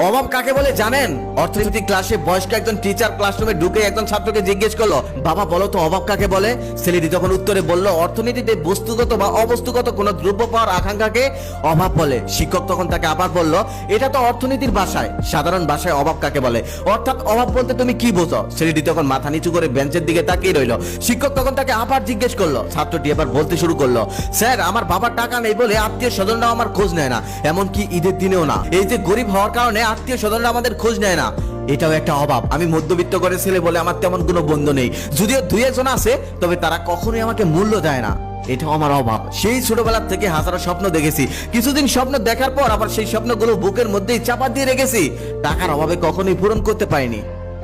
অভাব কাকে বলে জানেন? অর্থনীতি ক্লাসে বয়স্ক একজন টিচার ক্লাসরুমে ঢুকে একজন ছাত্রকে জিজ্ঞেস করলো, বাবা বলো তো অভাব কাকে বলে? ছেলেটি তখন উত্তরে বলল, অর্থনীতিতে বস্তুগত বা অবস্তুগত কোনো দ্রব্য পাওয়ার আকাঙ্ক্ষাকে অভাব বলে। শিক্ষক তখন তাকে আবার বলল, এটা তো অর্থনীতির ভাষায়, সাধারণ ভাষায় অভাব কাকে বলে? অর্থাৎ অভাব বলতে তুমি কি বোঝো? ছেলেটি তখন মাথা নিচু করে বেঞ্চের দিকে তাকিয়ে রইল। শিক্ষক তখন তাকে আবার জিজ্ঞেস করলো। ছাত্রটি এবার বলতে শুরু করলো, স্যার আমার বাবার টাকা নেই বলে আত্মীয় স্বজনরাও আমার খোঁজ নেয় না, এমনকি ঈদের দিনেও না। এই যে গরিব হওয়ার কারণে আত্মীয় স্বজনরা আমাদের খোঁজ নেয় না, এটাও একটা অভাব। আমি মধ্যবিত্ত করে ছেলে বলে আমার তেমন কোনো বন্ধু নেই, যদিও দুই একজন আছে, তবে তারা কখনোই আমাকে মূল্য দেয় না, এটাও আমার অভাব। সেই ছোটবেলা থেকে হাজারো স্বপ্ন দেখেছি, কিছুদিন স্বপ্ন দেখার পর আবার সেই স্বপ্নগুলো বুকের মধ্যেই চাপা দিয়ে রেখেছি, টাকার অভাবে কখনোই পূরণ করতে পারিনি,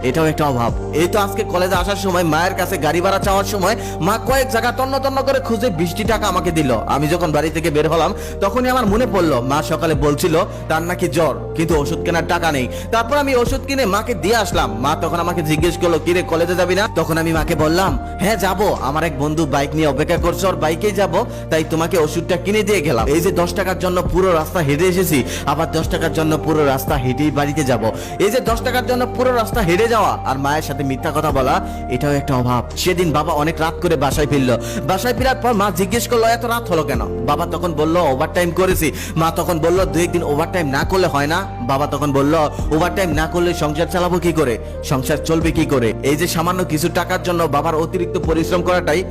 এটাও একটা অভাব। এই তো আজকে কলেজে আসার সময় মায়ের কাছে গাড়ি ভাড়া চাওয়ার সময় মা কয়েক জায়গা তন্ন তন্ন করে খুঁজে 20টি টাকা আমাকে দিল। আমি যখন বাড়ি থেকে বের হলাম তখনই আমার মনে পড়লো মা সকালে বলছিল তার নাকি জ্বর, কিন্তু ওষুধ কেনার টাকা নেই। তারপর আমি ওষুধ কিনে মাকে দিয়ে আসলাম। মা তখন আমাকে জিজ্ঞেস করলো, কিরে কলেজে যাবি না? তখন আমি মাকে বললাম, হ্যাঁ যাবো, আমার এক বন্ধু বাইক নিয়ে অপেক্ষা করছে, ওর বাইকেই যাবো, তাই তোমাকে ওষুধটা কিনে দিয়ে গেলাম। এই যে 10 টাকার জন্য পুরো রাস্তা হেঁটে এসেছি, আবার 10 টাকার জন্য পুরো রাস্তা হেঁটেই বাড়িতে যাব। এই যে 10 টাকার জন্য পুরো রাস্তা হেঁটে যাওয়া আর মায়ের সাথে মিথ্যা কথা বলা, এটাও একটা অভাব। সেদিন বাবা অনেক রাত করে বাসায় ফিরলো। বাসায় ফেরার পর মা জিজ্ঞেস করলো, এত রাত হলো কেন? বাবা তখন বলল, ওভারটাইম করেছি। মা তখন বলল, 2-1 দিন ওভারটাইম না করলে হয় না? বাবা তখন বলল, ওভারটাইম না করলে সংসার চালাবো কি করে, সংসার চলবে কি করে? এই যে সামান্য কিছু টাকার জন্য বাবার অতিরিক্ত পরিশ্রম করাটাই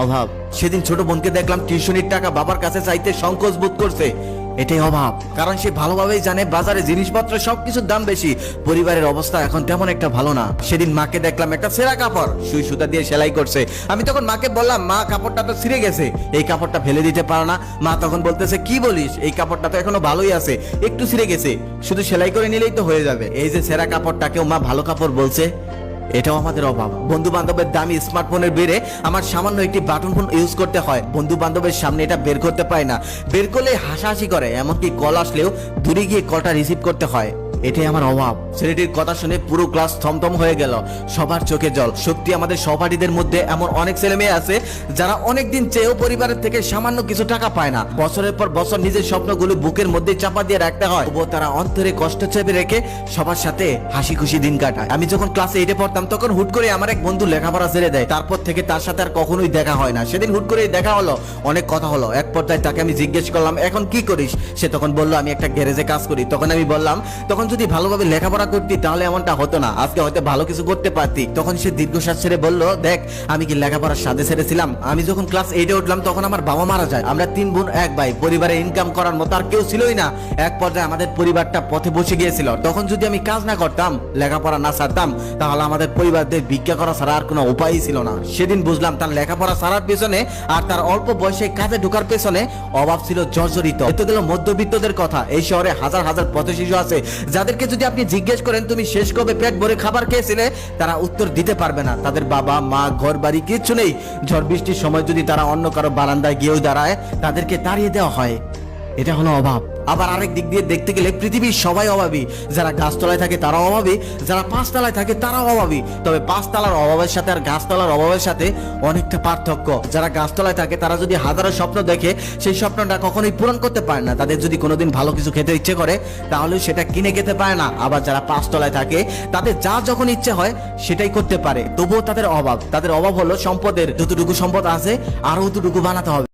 অভাব। সেদিন ছোট বোনকে দেখলাম টিউশনির টাকা বাবার কাছে চাইতে সংকোচ বোধ করছে, এটাই অভাব। কারণ সে ভালোভাবেই জানে বাজারে জিনিসপত্র সবকিছুর দাম বেশি, পরিবারের অবস্থা এখন তেমন একটা ভালো না। সেদিন মাকে দেখলাম একটা ছেঁড়া কাপড় সুই সুতা দিয়ে সেলাই করছে। আমি তখন মাকে বললাম, মা কাপড়টা তো ছিঁড়ে গেছে, এই কাপড়টা ফেলে দিতে পারো না? মা তখন বলতেছে, কি বলিস, এই কাপড়টা তো এখনো ভালোই আছে, একটু ছিঁড়ে গেছে, শুধু সেলাই করে নিলেই তো হয়ে যাবে। এই যে ছেঁড়া কাপড়টাকেও মা ভালো কাপড় বলছে, এটাও আমাদের অভাব। বন্ধু বান্ধবের দামি স্মার্টফোনের বেড়ে আমার সামান্য একটি বাটন ফোন ইউজ করতে হয়, বন্ধু বান্ধবের সামনে এটা বের করতে পায় না, বের করলে হাসাহাসি করে, এমনকি কল আসলেও দূরে গিয়ে কলটা রিসিভ করতে হয়, এটাই আমার অভাব। ছেলেটির কথা শুনে পুরো ক্লাস থমথম হয়ে গেল, সবার চোখে জল। সত্যি আমাদের সহপাঠীদের মধ্যে এমন অনেক ছেলে মেয়ে আছে যারা অনেকদিন চেয়েও পরিবারের থেকে সামান্য কিছু টাকা পায় না, বছরের পর বছর নিজের স্বপ্নগুলো বুকের মধ্যে চাপা দিয়ে রাখতে হয়, তবুও তারা অন্তরে কষ্ট চেপে রেখে সবার সাথে হাসি খুশি দিন কাটায়। আমি যখন ক্লাসে 8-এ পড়তাম তখন হুট করে আমার এক বন্ধু লেখাপড়া ছেড়ে দেয়, তারপর থেকে তার সাথে আর কখনোই দেখা হয় না। সেদিন হুট করে দেখা হলো, অনেক কথা হলো। এক পর্যায়ে তাকে আমি জিজ্ঞেস করলাম, এখন কি করিস? সে তখন বললো, আমি একটা গ্যারেজে কাজ করি। তখন আমি বললাম, তখন যদি ভালোভাবে লেখাপড়া করতি তাহলে এমনটা হতো না, আজকে হয়তো ভালো কিছু করতে পারতি। তখন সে দীর্ঘশ্বাস ছেড়ে বলল, দেখ আমি কি লেখাপড়ার সাথে ছেড়েছিলাম? আমি যখন ক্লাস 8-এ উঠলাম তখন আমার বাবা মারা যায়, আমরা 3 বোন 1 ভাই, পরিবারে ইনকাম করার মতো আর কেউ ছিলই না। এক পর্যায়ে আমাদের পরিবারটা পথে বসে গিয়েছিল। তখন যদি আমি কাজ না করতাম, লেখাপড়া না ছাড়তাম, তাহলে আমাদের পরিবারদের ভিক্ষা করা ছাড়া আর কোনো উপায়ই ছিল না। সেদিন বুঝলাম তার লেখাপড়া ছাড়ার পেছনে আর তার অল্প বয়সে কাজে ঢোকার পেছনে অভাব ছিল জর্জরিত। এতে গেল মধ্যবিত্তদের কথা। এই শহরে হাজার হাজার পথ শিশু আছে যাদেরকে যদি আপনি জিজ্ঞেস করেন তুমি শেষ কবে পেট ভরে খাবার খেয়েছিলে, তারা উত্তর দিতে পারবে না। তাদের বাবা মা ঘর বাড়ি কিচ্ছু নেই। ঝড় বৃষ্টির সময় যদি তারা অন্য কারো বারান্দায় গিয়েও দাঁড়ায়, তাদেরকে তাড়িয়ে দেওয়া হয়, এটা হলো অভাব। আবার আরেক দিক দিয়ে দেখতে গেলে পৃথিবীর সবাই অভাবী। যারা গাছতলায় থাকে তারাও অভাবী, যারা 5 তলায় থাকে তারাও অভাবী। তবে 5 তলার অভাবের সাথে আর গাছতলার অভাবের সাথে অনেকটা পার্থক্য। যারা গাছতলায় থাকে তারা যদি হাজারো স্বপ্ন দেখে, সেই স্বপ্নটা কখনোই পূরণ করতে পারে না। তাদের যদি কোনোদিন ভালো কিছু খেতে ইচ্ছে করে তাহলে সেটা কিনে খেতে পারে না। আবার যারা 5 তলায় থাকে তাদের যা যখন ইচ্ছে হয় সেটাই করতে পারে, তবুও তাদের অভাব। তাদের অভাব হলো সম্পদের। যতটুকু সম্পদ আছে আরো ততটুকু বানাতে হবে।